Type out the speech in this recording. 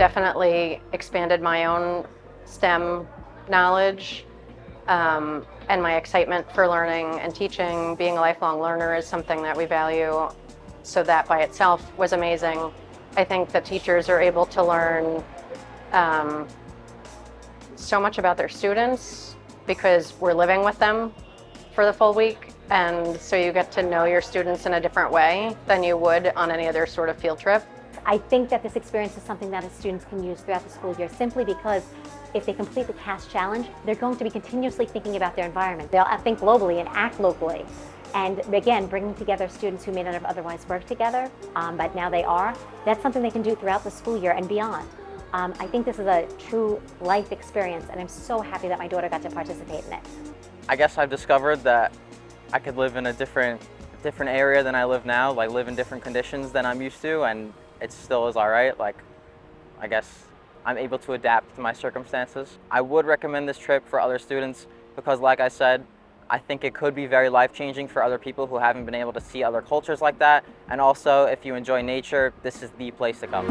definitely expanded my own STEM knowledge, and my excitement for learning and teaching. Being a lifelong learner is something that we value, so that by itself was amazing. I think that teachers are able to learn so much about their students because we're living with them for the full week, and so you get to know your students in a different way than you would on any other sort of field trip. I think that this experience is something that students can use throughout the school year, simply because if they complete the task challenge, they're going to be continuously thinking about their environment. They'll think globally and act locally. And again, bringing together students who may not have otherwise worked together, but now they are, that's something they can do throughout the school year and beyond. I think this is a true life experience, and I'm so happy that my daughter got to participate in it. I guess I've discovered that I could live in a different area than I live now, like live in different conditions than I'm used to, and it still is all right. Like, I guess I'm able to adapt to my circumstances. I would recommend this trip for other students because, like I said, I think it could be very life-changing for other people who haven't been able to see other cultures like that. And also, if you enjoy nature, this is the place to come.